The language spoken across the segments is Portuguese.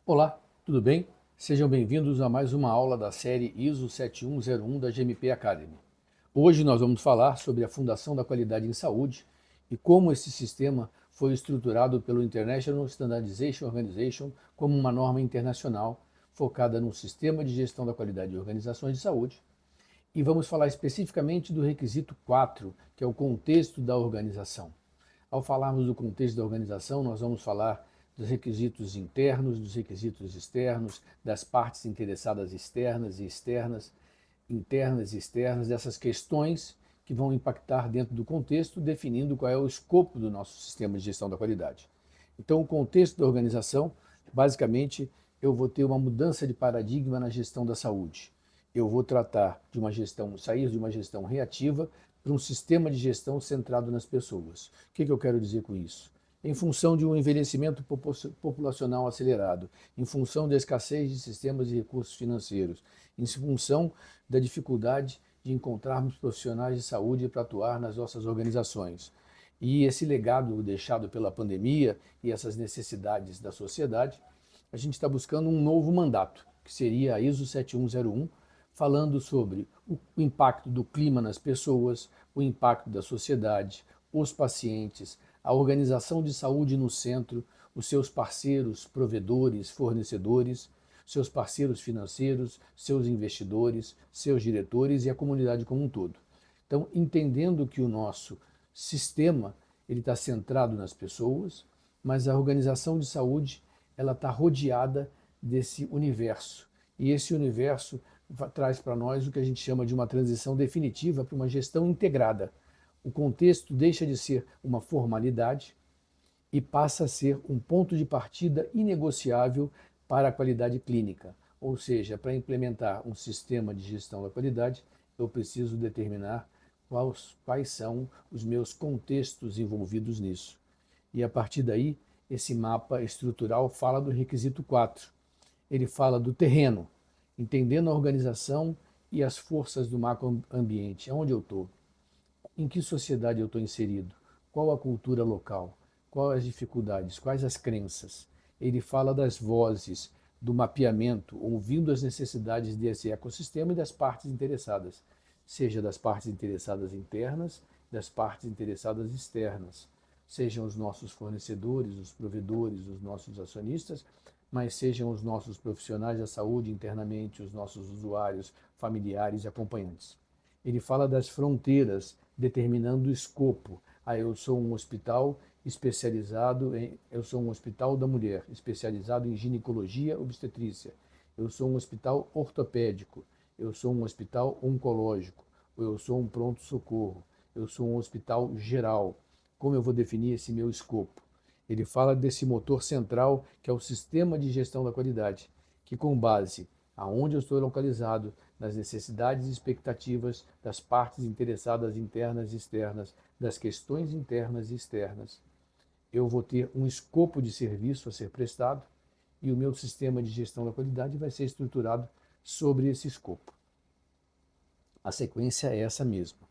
Olá, tudo bem? Sejam bem-vindos a mais uma aula da série ISO 7101 da GMP Academy. Hoje nós vamos falar sobre a Fundação da Qualidade em Saúde e como esse sistema foi estruturado pelo International Standardization Organization como uma norma internacional focada no sistema de gestão da qualidade de organizações de saúde. E vamos falar especificamente do requisito 4, que é o contexto da organização. Ao falarmos do contexto da organização, nós vamos falar dos requisitos internos, dos requisitos externos, das partes interessadas externas e externas, internas e externas, dessas questões que vão impactar dentro do contexto, definindo qual é o escopo do nosso sistema de gestão da qualidade. Então, o contexto da organização, basicamente, eu vou ter uma mudança de paradigma na gestão da saúde. Eu vou tratar de uma gestão, sair de uma gestão reativa para um sistema de gestão centrado nas pessoas. O que eu quero dizer com isso? Em função de um envelhecimento populacional acelerado, em função da escassez de sistemas e recursos financeiros, em função da dificuldade de encontrarmos profissionais de saúde para atuar nas nossas organizações. E esse legado deixado pela pandemia e essas necessidades da sociedade, a gente está buscando um novo mandato, que seria a ISO 7101, falando sobre o impacto do clima nas pessoas, o impacto da sociedade, os pacientes, a organização de saúde no centro, os seus parceiros, provedores, fornecedores, seus parceiros financeiros, seus investidores, seus diretores e a comunidade como um todo. Então, entendendo que o nosso sistema ele está centrado nas pessoas, mas a organização de saúde ela está rodeada desse universo. E esse universo traz para nós o que a gente chama de uma transição definitiva para uma gestão integrada. O contexto deixa de ser uma formalidade e passa a ser um ponto de partida inegociável para a qualidade clínica. Ou seja, para implementar um sistema de gestão da qualidade, eu preciso determinar quais são os meus contextos envolvidos nisso. E a partir daí, esse mapa estrutural fala do requisito 4. Ele fala do terreno, entendendo a organização e as forças do macroambiente, onde eu estou, em que sociedade eu estou inserido, qual a cultura local, quais as dificuldades, quais as crenças. Ele fala das vozes, do mapeamento, ouvindo as necessidades desse ecossistema e das partes interessadas, seja das partes interessadas internas, das partes interessadas externas, sejam os nossos fornecedores, os provedores, os nossos acionistas, mas sejam os nossos profissionais da saúde internamente, os nossos usuários, familiares e acompanhantes. Ele fala das fronteiras, determinando o escopo. Eu sou um hospital eu sou um hospital da mulher, especializado em ginecologia obstetrícia. Eu sou um hospital ortopédico. Eu sou um hospital oncológico. Eu sou um pronto-socorro. Eu sou um hospital geral. Como eu vou definir esse meu escopo? Ele fala desse motor central, que é o sistema de gestão da qualidade, que com base aonde eu estou localizado, nas necessidades e expectativas das partes interessadas internas e externas, das questões internas e externas, eu vou ter um escopo de serviço a ser prestado e o meu sistema de gestão da qualidade vai ser estruturado sobre esse escopo. A sequência é essa mesma.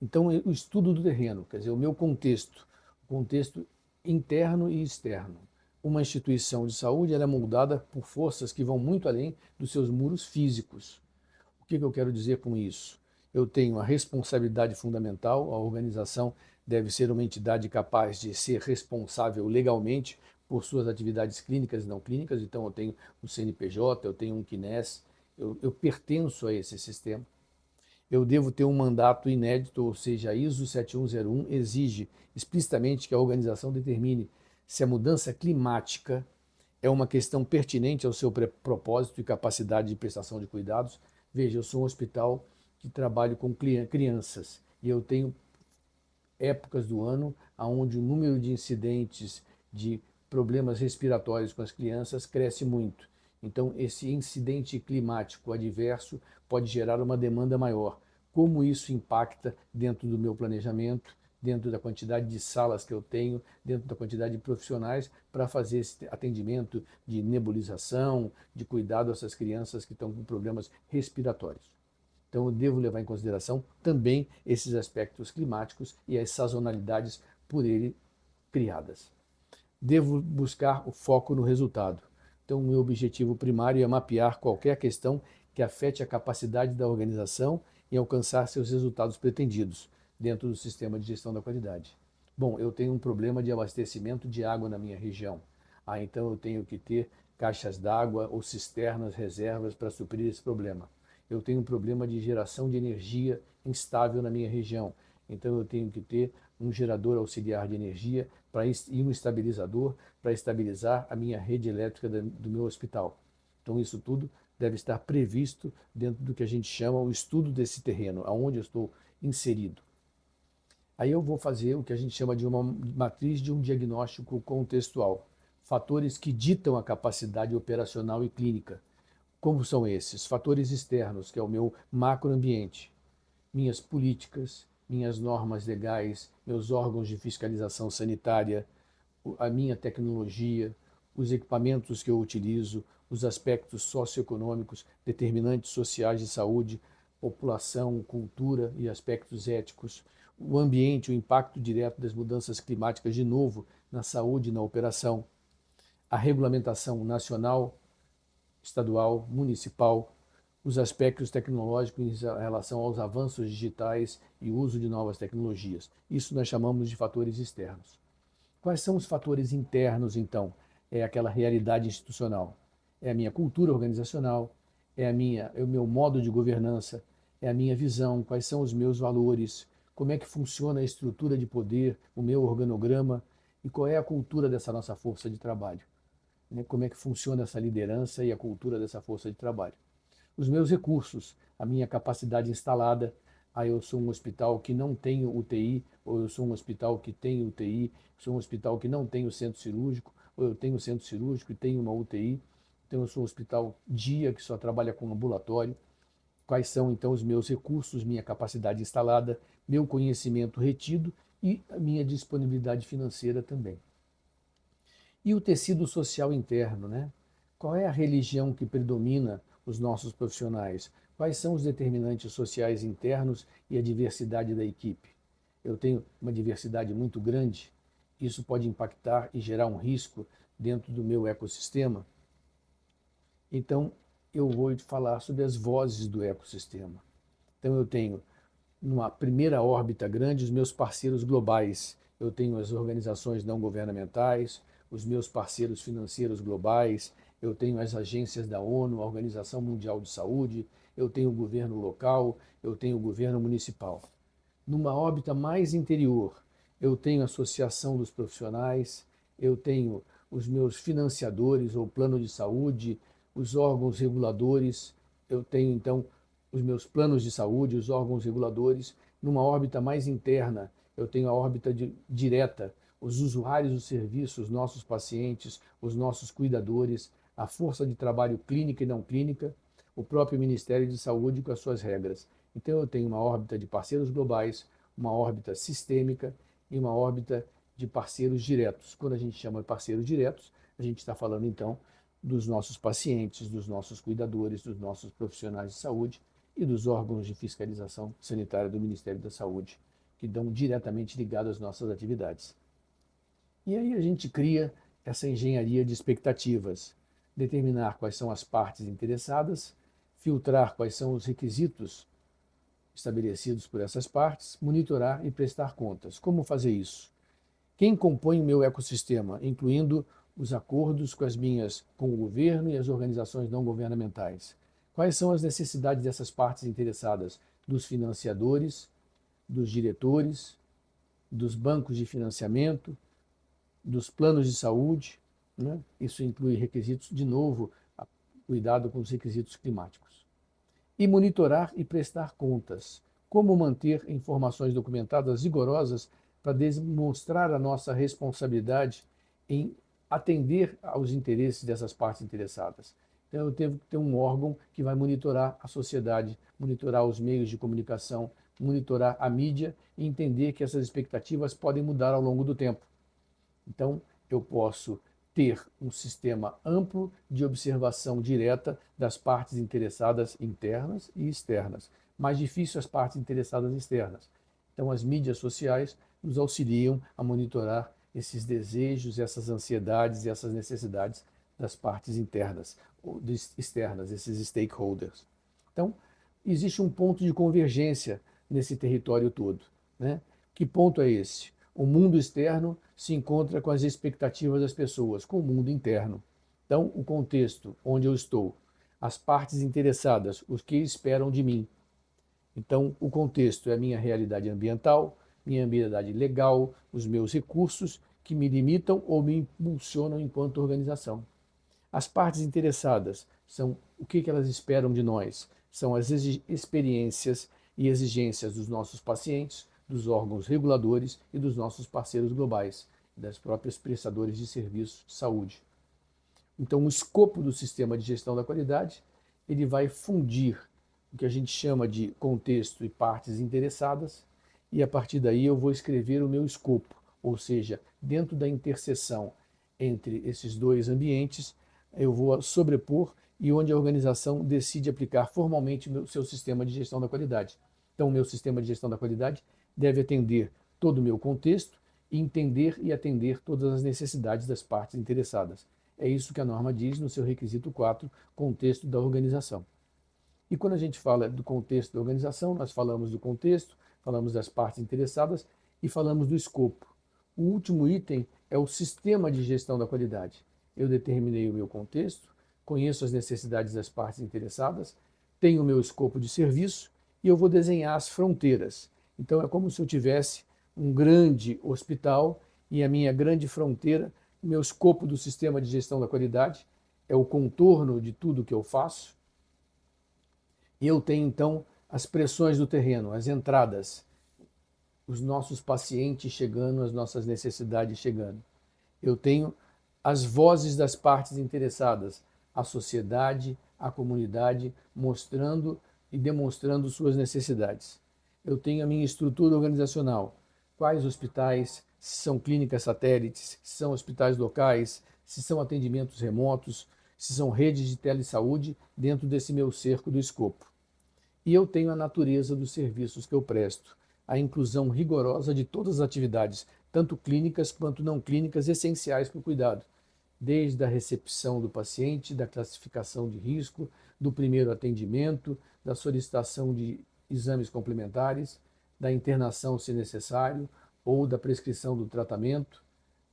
Então, o estudo do terreno, quer dizer, o contexto interno e externo. Uma instituição de saúde ela é moldada por forças que vão muito além dos seus muros físicos. O que eu quero dizer com isso? Eu tenho a responsabilidade fundamental, a organização deve ser uma entidade capaz de ser responsável legalmente por suas atividades clínicas e não clínicas, então eu tenho um CNPJ, eu tenho um CNES, eu pertenço a esse sistema. Eu devo ter um mandato inédito, ou seja, a ISO 7101 exige explicitamente que a organização determine se a mudança climática é uma questão pertinente ao seu propósito e capacidade de prestação de cuidados. Veja, eu sou um hospital que trabalho com crianças e eu tenho épocas do ano onde o número de incidentes de problemas respiratórios com as crianças cresce muito. Então, esse incidente climático adverso pode gerar uma demanda maior. Como isso impacta dentro do meu planejamento, dentro da quantidade de salas que eu tenho, dentro da quantidade de profissionais para fazer esse atendimento de nebulização, de cuidado a essas crianças que estão com problemas respiratórios. Então, eu devo levar em consideração também esses aspectos climáticos e as sazonalidades por ele criadas. Devo buscar o foco no resultado. Então, o meu objetivo primário é mapear qualquer questão que afete a capacidade da organização em alcançar seus resultados pretendidos dentro do sistema de gestão da qualidade. Bom, eu tenho um problema de abastecimento de água na minha região. Então eu tenho que ter caixas d'água ou cisternas reservas para suprir esse problema. Eu tenho um problema de geração de energia instável na minha região. Então eu tenho que ter um gerador auxiliar de energia e um estabilizador para estabilizar a minha rede elétrica do meu hospital. Então isso tudo deve estar previsto dentro do que a gente chama o estudo desse terreno, aonde eu estou inserido. Aí eu vou fazer o que a gente chama de uma matriz de um diagnóstico contextual. Fatores que ditam a capacidade operacional e clínica. Como são esses? Fatores externos, que é o meu macroambiente, minhas políticas, minhas normas legais, meus órgãos de fiscalização sanitária, a minha tecnologia, os equipamentos que eu utilizo, os aspectos socioeconômicos, determinantes sociais de saúde, população, cultura e aspectos éticos, o ambiente, o impacto direto das mudanças climáticas, de novo, na saúde e na operação, a regulamentação nacional, estadual, municipal, os aspectos tecnológicos em relação aos avanços digitais e uso de novas tecnologias. Isso nós chamamos de fatores externos. Quais são os fatores internos, então? É aquela realidade institucional, é a minha cultura organizacional, é o meu modo de governança, é a minha visão, quais são os meus valores, como é que funciona a estrutura de poder, o meu organograma e qual é a cultura dessa nossa força de trabalho. Como é que funciona essa liderança e a cultura dessa força de trabalho. Os meus recursos, a minha capacidade instalada. Eu sou um hospital que não tem UTI, ou eu sou um hospital que tem UTI, sou um hospital que não tem o centro cirúrgico, ou eu tenho o centro cirúrgico e tenho uma UTI. Então eu sou um hospital dia que só trabalha com ambulatório. Quais são então os meus recursos, minha capacidade instalada, meu conhecimento retido e a minha disponibilidade financeira também. E o tecido social interno, né? Qual é a religião que predomina os nossos profissionais? Quais são os determinantes sociais internos e a diversidade da equipe? Eu tenho uma diversidade muito grande, isso pode impactar e gerar um risco dentro do meu ecossistema. Então, eu vou falar sobre as vozes do ecossistema. Então, eu tenho, numa primeira órbita grande, os meus parceiros globais. Eu tenho as organizações não governamentais, os meus parceiros financeiros globais, eu tenho as agências da ONU, a Organização Mundial de Saúde, eu tenho o governo local, eu tenho o governo municipal. Numa órbita mais interior, eu tenho a associação dos profissionais, eu tenho os meus financiadores ou plano de saúde, os órgãos reguladores, eu tenho então os meus planos de saúde, os órgãos reguladores. Numa órbita mais interna, eu tenho a órbita direta, os usuários do serviço, os nossos pacientes, os nossos cuidadores, a força de trabalho clínica e não clínica, o próprio Ministério de Saúde com as suas regras. Então eu tenho uma órbita de parceiros globais, uma órbita sistêmica e uma órbita de parceiros diretos. Quando a gente chama de parceiros diretos, a gente está falando então dos nossos pacientes, dos nossos cuidadores, dos nossos profissionais de saúde e dos órgãos de fiscalização sanitária do Ministério da Saúde, que estão diretamente ligados às nossas atividades. E aí a gente cria essa engenharia de expectativas, determinar quais são as partes interessadas, filtrar quais são os requisitos estabelecidos por essas partes, monitorar e prestar contas. Como fazer isso? Quem compõe o meu ecossistema, incluindo os acordos com o governo e as organizações não governamentais? Quais são as necessidades dessas partes interessadas? Dos financiadores, dos diretores, dos bancos de financiamento, dos planos de saúde, né? Isso inclui requisitos, de novo, cuidado com os requisitos climáticos. E monitorar e prestar contas. Como manter informações documentadas rigorosas para demonstrar a nossa responsabilidade em atender aos interesses dessas partes interessadas. Então eu tenho que ter um órgão que vai monitorar a sociedade, monitorar os meios de comunicação, monitorar a mídia e entender que essas expectativas podem mudar ao longo do tempo. Então, eu posso ter um sistema amplo de observação direta das partes interessadas internas e externas. Mais difícil as partes interessadas externas. Então, as mídias sociais nos auxiliam a monitorar esses desejos, essas ansiedades e essas necessidades das partes internas ou externas, esses stakeholders. Então, existe um ponto de convergência nesse território todo, né? Que ponto é esse? O mundo externo se encontra com as expectativas das pessoas, com o mundo interno. Então, o contexto onde eu estou, as partes interessadas, os que esperam de mim. Então, o contexto é a minha realidade ambiental, minha realidade legal, os meus recursos que me limitam ou me impulsionam enquanto organização. As partes interessadas são o que elas esperam de nós, são as experiências e exigências dos nossos pacientes, dos órgãos reguladores e dos nossos parceiros globais, das próprias prestadores de serviços de saúde. Então, o escopo do sistema de gestão da qualidade, ele vai fundir o que a gente chama de contexto e partes interessadas, e a partir daí eu vou escrever o meu escopo, ou seja, dentro da interseção entre esses dois ambientes, eu vou sobrepor e onde a organização decide aplicar formalmente o seu sistema de gestão da qualidade. Então, o meu sistema de gestão da qualidade deve atender todo o meu contexto e entender e atender todas as necessidades das partes interessadas. É isso que a norma diz no seu requisito 4, contexto da organização. E quando a gente fala do contexto da organização, nós falamos do contexto, falamos das partes interessadas e falamos do escopo. O último item é o sistema de gestão da qualidade. Eu determinei o meu contexto, conheço as necessidades das partes interessadas, tenho o meu escopo de serviço e eu vou desenhar as fronteiras. Então é como se eu tivesse um grande hospital e a minha grande fronteira, o meu escopo do sistema de gestão da qualidade é o contorno de tudo que eu faço. E eu tenho então as pressões do terreno, as entradas, os nossos pacientes chegando, as nossas necessidades chegando. Eu tenho as vozes das partes interessadas, a sociedade, a comunidade, mostrando e demonstrando suas necessidades. Eu tenho a minha estrutura organizacional, quais hospitais, se são clínicas satélites, se são hospitais locais, se são atendimentos remotos, se são redes de telesaúde dentro desse meu cerco do escopo. E eu tenho a natureza dos serviços que eu presto, a inclusão rigorosa de todas as atividades, tanto clínicas quanto não clínicas, essenciais para o cuidado, desde a recepção do paciente, da classificação de risco, do primeiro atendimento, da solicitação de exames complementares, da internação se necessário, ou da prescrição do tratamento,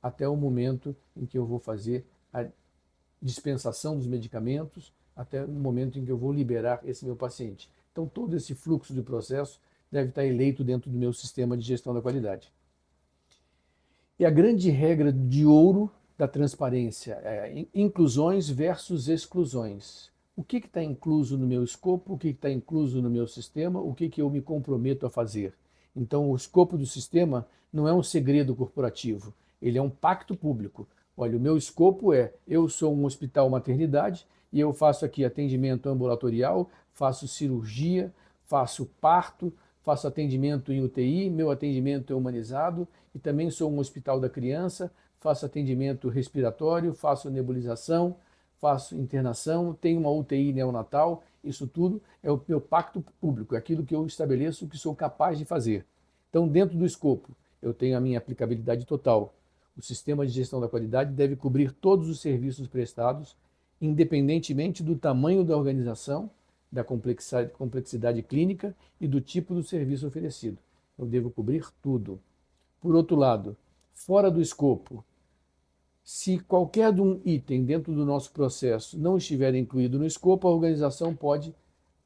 até o momento em que eu vou fazer a dispensação dos medicamentos, até o momento em que eu vou liberar esse meu paciente. Então, todo esse fluxo de processo deve estar eleito dentro do meu sistema de gestão da qualidade. E a grande regra de ouro da transparência é inclusões versus exclusões. O que está incluso no meu escopo, o que está incluso no meu sistema, o que eu me comprometo a fazer. Então, o escopo do sistema não é um segredo corporativo, ele é um pacto público. Olha, o meu escopo é, eu sou um hospital maternidade e eu faço aqui atendimento ambulatorial, faço cirurgia, faço parto, faço atendimento em UTI, meu atendimento é humanizado e também sou um hospital da criança, faço atendimento respiratório, faço nebulização, faço internação, tenho uma UTI neonatal, isso tudo é o meu pacto público, é aquilo que eu estabeleço que sou capaz de fazer. Então, dentro do escopo, eu tenho a minha aplicabilidade total. O sistema de gestão da qualidade deve cobrir todos os serviços prestados, independentemente do tamanho da organização, da complexidade clínica e do tipo do serviço oferecido. Eu devo cobrir tudo. Por outro lado, fora do escopo, se qualquer de um item dentro do nosso processo não estiver incluído no escopo, a organização pode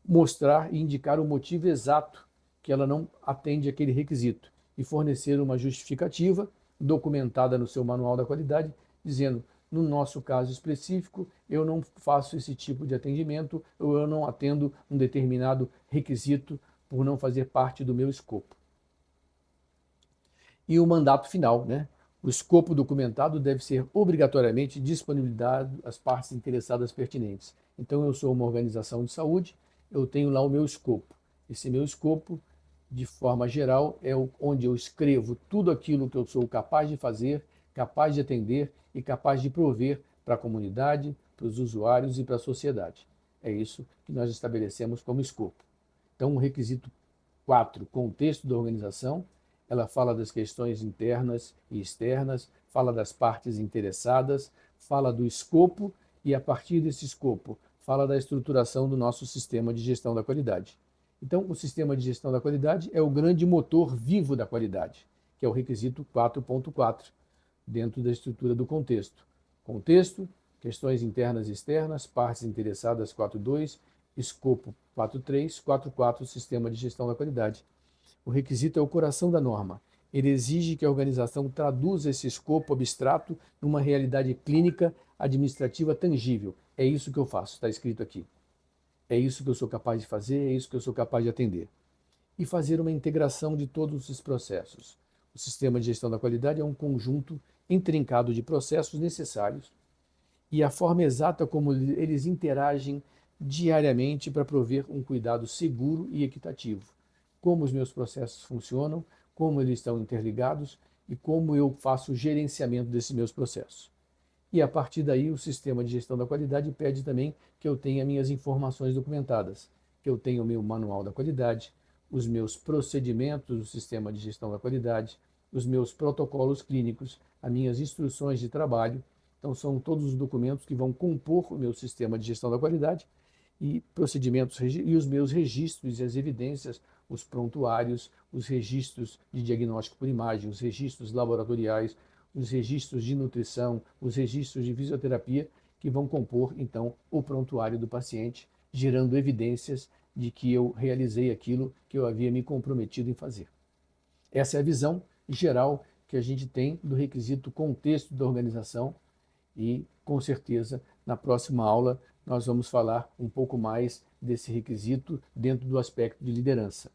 mostrar e indicar o motivo exato que ela não atende aquele requisito e fornecer uma justificativa documentada no seu manual da qualidade, dizendo, no nosso caso específico, eu não faço esse tipo de atendimento ou eu não atendo um determinado requisito por não fazer parte do meu escopo. E o mandato final, né? O escopo documentado deve ser obrigatoriamente disponibilizado às partes interessadas pertinentes. Então, eu sou uma organização de saúde, eu tenho lá o meu escopo. Esse meu escopo, de forma geral, é onde eu escrevo tudo aquilo que eu sou capaz de fazer, capaz de atender e capaz de prover para a comunidade, para os usuários e para a sociedade. É isso que nós estabelecemos como escopo. Então, o requisito 4, contexto da organização, ela fala das questões internas e externas, fala das partes interessadas, fala do escopo e, a partir desse escopo, fala da estruturação do nosso sistema de gestão da qualidade. Então, o sistema de gestão da qualidade é o grande motor vivo da qualidade, que é o requisito 4.4, dentro da estrutura do contexto. Contexto, questões internas e externas, partes interessadas 4.2, escopo 4.3, 4.4, sistema de gestão da qualidade. O requisito é o coração da norma. Ele exige que a organização traduza esse escopo abstrato numa realidade clínica administrativa tangível. É isso que eu faço, está escrito aqui. É isso que eu sou capaz de fazer, é isso que eu sou capaz de atender. E fazer uma integração de todos esses processos. O sistema de gestão da qualidade é um conjunto intrincado de processos necessários e a forma exata como eles interagem diariamente para prover um cuidado seguro e equitativo. Como os meus processos funcionam, como eles estão interligados e como eu faço o gerenciamento desses meus processos. E a partir daí, o sistema de gestão da qualidade pede também que eu tenha minhas informações documentadas, que eu tenha o meu manual da qualidade, os meus procedimentos do sistema de gestão da qualidade, os meus protocolos clínicos, as minhas instruções de trabalho. Então, são todos os documentos que vão compor o meu sistema de gestão da qualidade e procedimentos e os meus registros e as evidências, os prontuários, os registros de diagnóstico por imagem, os registros laboratoriais, os registros de nutrição, os registros de fisioterapia, que vão compor, então, o prontuário do paciente, gerando evidências de que eu realizei aquilo que eu havia me comprometido em fazer. Essa é a visão geral que a gente tem do requisito contexto da organização e, com certeza, na próxima aula nós vamos falar um pouco mais desse requisito dentro do aspecto de liderança.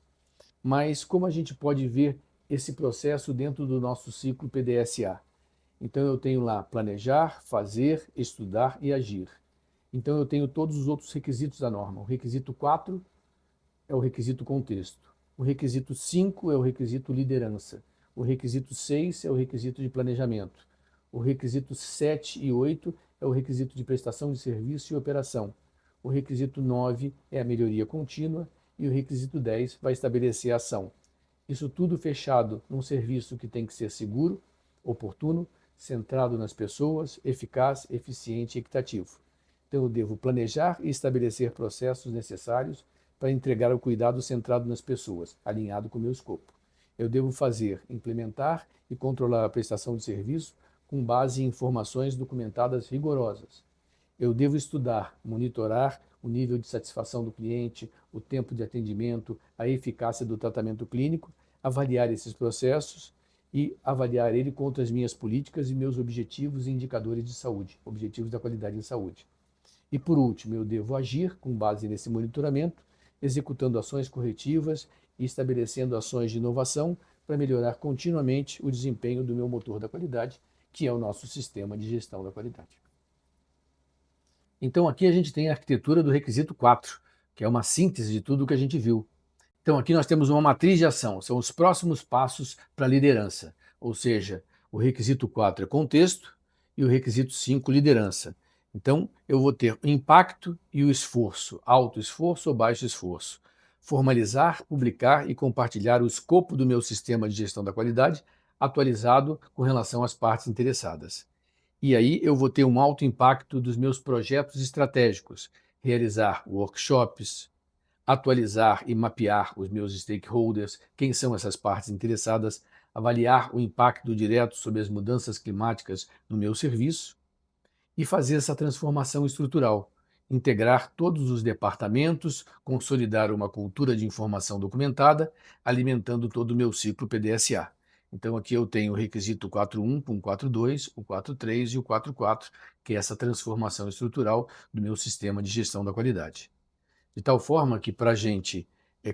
Mas como a gente pode ver esse processo dentro do nosso ciclo PDSA? Então eu tenho lá planejar, fazer, estudar e agir. Então eu tenho todos os outros requisitos da norma. O requisito 4 é o requisito contexto. O requisito 5 é o requisito liderança. O requisito 6 é o requisito de planejamento. O requisito 7 e 8 é o requisito de prestação de serviço e operação. O requisito 9 é a melhoria contínua e o requisito 10 vai estabelecer a ação. Isso tudo fechado num serviço que tem que ser seguro, oportuno, centrado nas pessoas, eficaz, eficiente e equitativo. Então eu devo planejar e estabelecer processos necessários para entregar o cuidado centrado nas pessoas, alinhado com o meu escopo. Eu devo fazer, implementar e controlar a prestação de serviço com base em informações documentadas rigorosas. Eu devo estudar, monitorar o nível de satisfação do cliente, o tempo de atendimento, a eficácia do tratamento clínico, avaliar esses processos e avaliar ele contra as minhas políticas e meus objetivos e indicadores de saúde, objetivos da qualidade em saúde. E por último, eu devo agir com base nesse monitoramento, executando ações corretivas e estabelecendo ações de inovação para melhorar continuamente o desempenho do meu motor da qualidade, que é o nosso sistema de gestão da qualidade. Então aqui a gente tem a arquitetura do requisito 4, que é uma síntese de tudo o que a gente viu. Então aqui nós temos uma matriz de ação, são os próximos passos para a liderança, ou seja, o requisito 4 é contexto e o requisito 5 liderança. Então eu vou ter o impacto e o esforço, alto esforço ou baixo esforço. Formalizar, publicar e compartilhar o escopo do meu sistema de gestão da qualidade atualizado com relação às partes interessadas. E aí eu vou ter um alto impacto dos meus projetos estratégicos, realizar workshops, atualizar e mapear os meus stakeholders, quem são essas partes interessadas, avaliar o impacto direto sobre as mudanças climáticas no meu serviço e fazer essa transformação estrutural, integrar todos os departamentos, consolidar uma cultura de informação documentada, alimentando todo o meu ciclo PDSA. Então aqui eu tenho o requisito 4.1 com o 4.2, o 4.3 e o 4.4, que é essa transformação estrutural do meu sistema de gestão da qualidade. De tal forma que, para a gente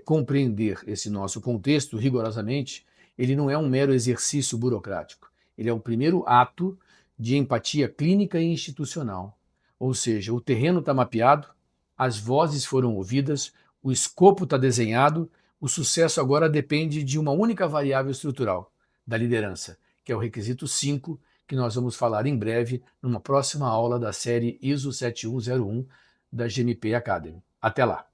compreender esse nosso contexto rigorosamente, ele não é um mero exercício burocrático. Ele é o primeiro ato de empatia clínica e institucional. Ou seja, o terreno está mapeado, as vozes foram ouvidas, o escopo está desenhado, o sucesso agora depende de uma única variável estrutural, da liderança, que é o requisito 5, que nós vamos falar em breve numa próxima aula da série ISO 7101 da GMP Academy. Até lá!